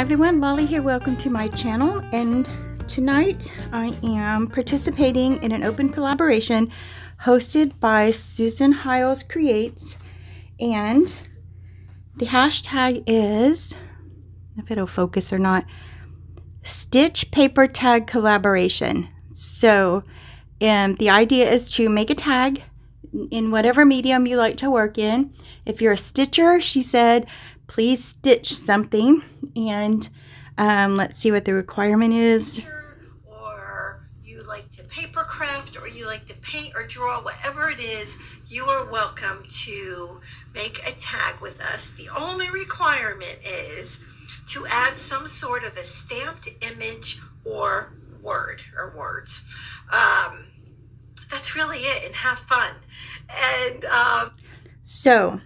Hi everyone, Lolly here. Welcome to my channel, and tonight I am participating in an open collaboration hosted by Susan Hiles Creates, and the hashtag is, if it'll focus or not, Stitch Paper Tag Collaboration. So the idea is to make a tag in whatever medium you like to work in. If you're a stitcher, she said, please stitch something, and let's see what the requirement is. Or you like to paper craft, or you like to paint or draw, whatever it is, you are welcome to make a tag with us. The only requirement is to add some sort of a stamped image or word or words. That's really it, and have fun. And so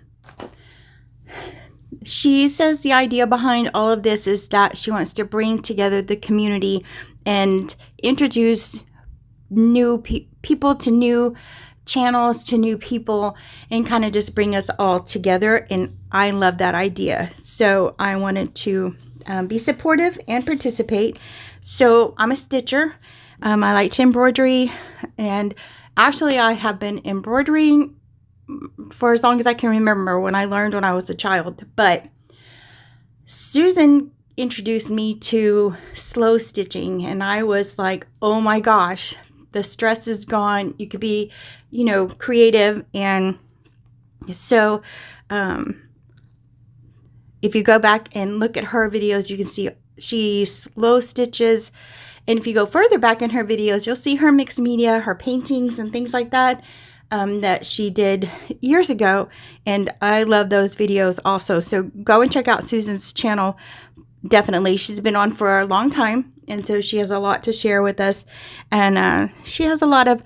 she says the idea behind all of this is that she wants to bring together the community and introduce new people to new channels, to new people, and kind of just bring us all together. And I love that idea. So I wanted to be supportive and participate. So I'm a stitcher. I like to embroidery, and actually I have been embroidering for as long as I can remember, when I learned when I was a child. But Susan introduced me to slow stitching, and I was like, oh my gosh, the stress is gone. You could be, creative. And so if you go back and look at her videos, you can see she slow stitches. And if you go further back in her videos, you'll see her mixed media, her paintings and things like that. That she did years ago, and I love those videos also. So go and check out Susan's channel. Definitely, she's been on for a long time, and so she has a lot to share with us, and she has a lot of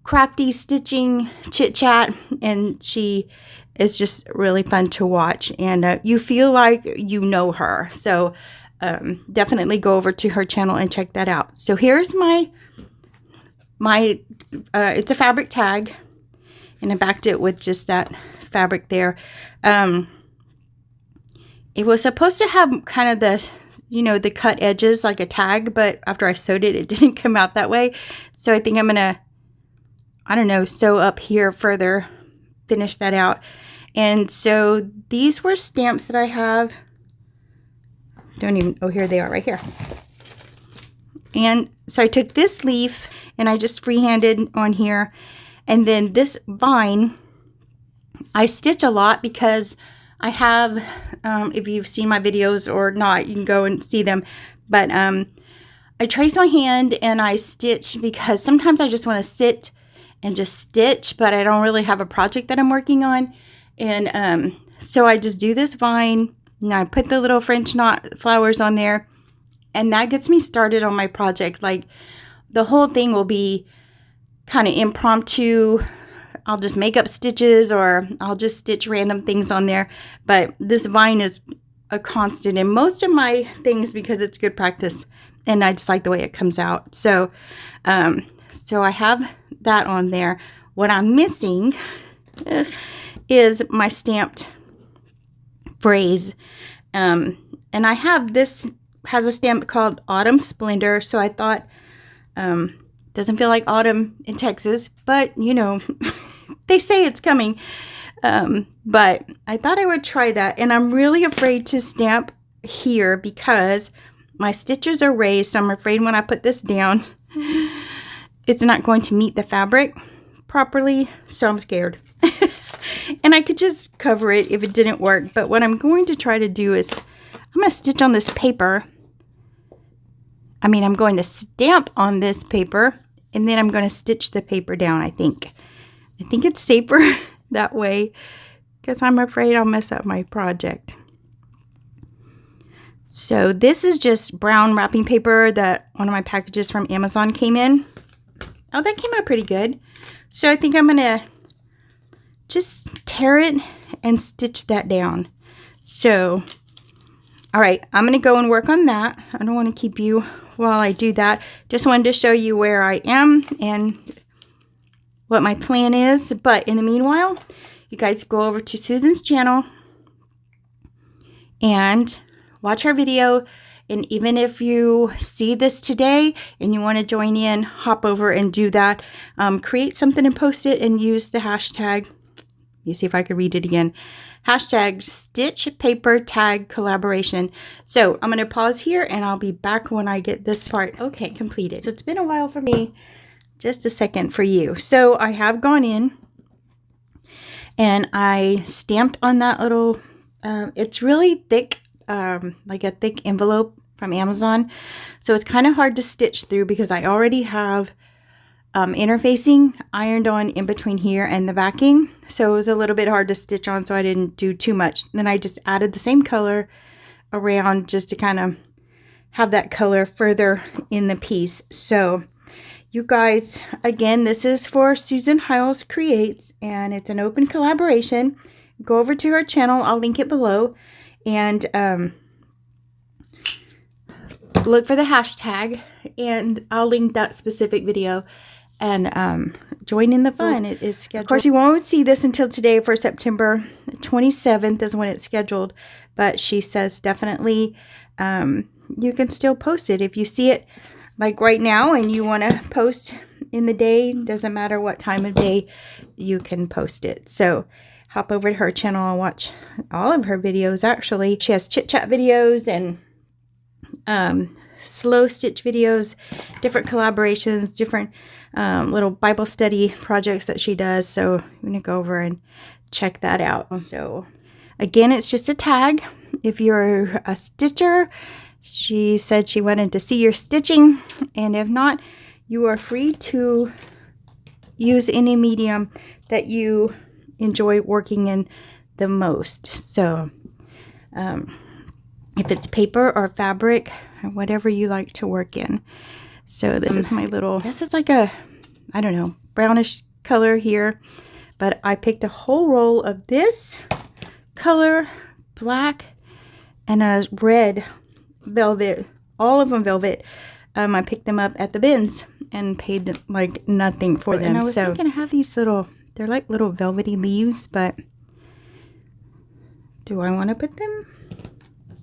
crafty stitching chit chat, and she is just really fun to watch, and you feel like you know her. So definitely go over to her channel and check that out. So here's my it's a fabric tag, and I backed it with just that fabric there. It was supposed to have kind of the, the cut edges like a tag, but after I sewed it, it didn't come out that way. So I think I'm going to, sew up here further, finish that out. And so these were stamps that I have. Here they are right here. And so I took this leaf and I just freehanded on here. And then this vine, I stitch a lot because I have, if you've seen my videos or not, you can go and see them. But I trace my hand and I stitch because sometimes I just want to sit and just stitch, but I don't really have a project that I'm working on. And so I just do this vine, and I put the little French knot flowers on there, and that gets me started on my project. Like, the whole thing will be kind of impromptu. I'll just make up stitches, or I'll just stitch random things on there. But this vine is a constant in most of my things because it's good practice, and I just like the way it comes out. So so I have that on there. What I'm missing is my stamped phrase, and I have this has a stamp called Autumn Splendor. So I thought, doesn't feel like autumn in Texas, but they say it's coming. But I thought I would try that, and I'm really afraid to stamp here because my stitches are raised. So I'm afraid when I put this down, it's not going to meet the fabric properly. So I'm scared. And I could just cover it if it didn't work. But what I'm going to try to do is I'm going to stitch on this paper. I'm going to stamp on this paper, and then I'm going to stitch the paper down, I think. I think it's safer that way because I'm afraid I'll mess up my project. So this is just brown wrapping paper that one of my packages from Amazon came in. Oh, that came out pretty good. So I think I'm going to just tear it and stitch that down. So, all right, I'm going to go and work on that. I don't want to keep you while I do that. Just wanted to show you where I am and what my plan is. But in the meanwhile, you guys go over to Susan's channel and watch her video And even if you see this today and you want to join in, hop over and do that. Create something and post it and use the hashtag. Let me see if I can read it again. Hashtag stitch paper tag collaboration. So I'm going to pause here and I'll be back when I get this part. Okay, completed. So it's been a while for me. Just a second for you. So I have gone in and I stamped on that little, it's really thick, like a thick envelope from Amazon. So it's kind of hard to stitch through because I already have interfacing ironed on in between here and the backing. So it was a little bit hard to stitch on, so I didn't do too much. Then I just added the same color around just to kind of have that color further in the piece. So you guys, again, this is for Susan Hiles Creates, and it's an open collaboration. Go over to her channel. I'll link it below. And look for the hashtag, and I'll link that specific video. And join in the fun. It is scheduled. Of course, you won't see this until today for September 27th is when it's scheduled. But she says definitely you can still post it. If you see it like right now and you want to post in the day, doesn't matter what time of day, you can post it. So hop over to her channel and watch all of her videos. Actually, she has chit chat videos and slow stitch videos, different collaborations, different little Bible study projects that she does. So I'm going to go over and check that out. So again, it's just a tag. If you're a stitcher, she said she wanted to see your stitching, and if not, you are free to use any medium that you enjoy working in the most. So if it's paper or fabric or whatever you like to work in. So this is my little, I guess it's like a, I don't know, brownish color here, but I picked a whole roll of this color, black, and a red velvet, all of them velvet. I picked them up at the bins and paid like nothing for them. And I was thinking I have these little, they're like little velvety leaves, but do I want to put them?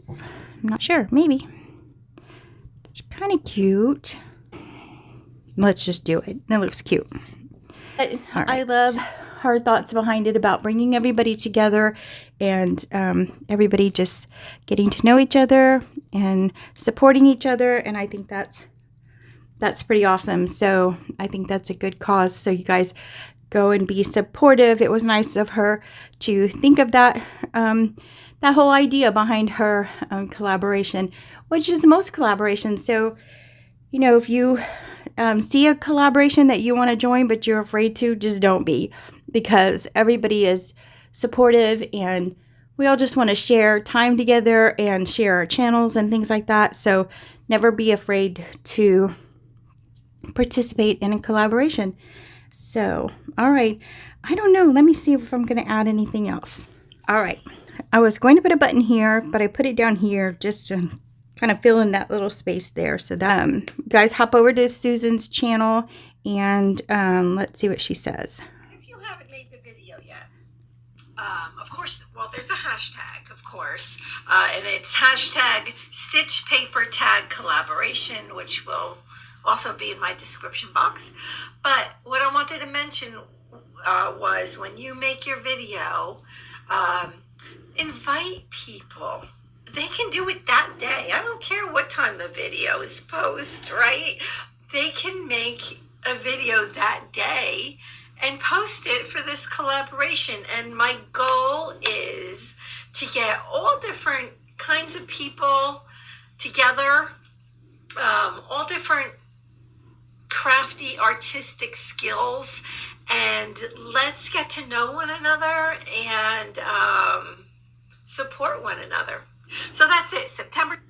I'm not sure, maybe. It's kind of cute. Let's just do it. It looks cute. Right. I love her thoughts behind it about bringing everybody together and everybody just getting to know each other and supporting each other. And I think that's pretty awesome. So I think that's a good cause. So you guys go and be supportive. It was nice of her to think of that that whole idea behind her collaboration, which is most collaborations. So, you know, if you see a collaboration that you want to join but you're afraid to, just don't be, because everybody is supportive and we all just want to share time together and share our channels and things like that. So never be afraid to participate in a collaboration. So, all right. I don't know. Let me see if I'm going to add anything else. All right. I was going to put a button here, but I put it down here just to kind of fill in that little space there. So that, guys, hop over to Susan's channel and let's see what she says. If you haven't made the video yet, of course, well, there's a hashtag, of course, and it's hashtag Stitch Paper Tag Collaboration, which will also be in my description box. But what I wanted to mention was when you make your video, invite people. They can do it that day. I don't care what time the video is posted, right? They can make a video that day and post it for this collaboration. And my goal is to get all different kinds of people together, all different crafty, artistic skills, and let's get to know one another and support one another. So that's it, September.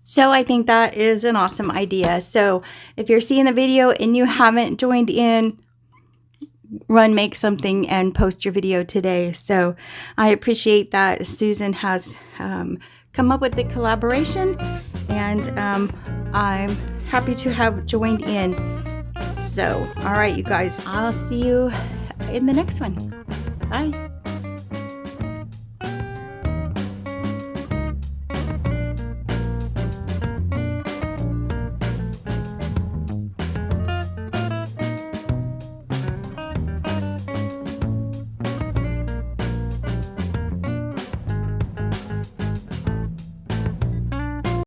So I think that is an awesome idea. So if you're seeing the video and you haven't joined in, run, make something and post your video today. So I appreciate that Susan has come up with the collaboration, and I'm happy to have joined in. So, all right, you guys, I'll see you in the next one. Bye.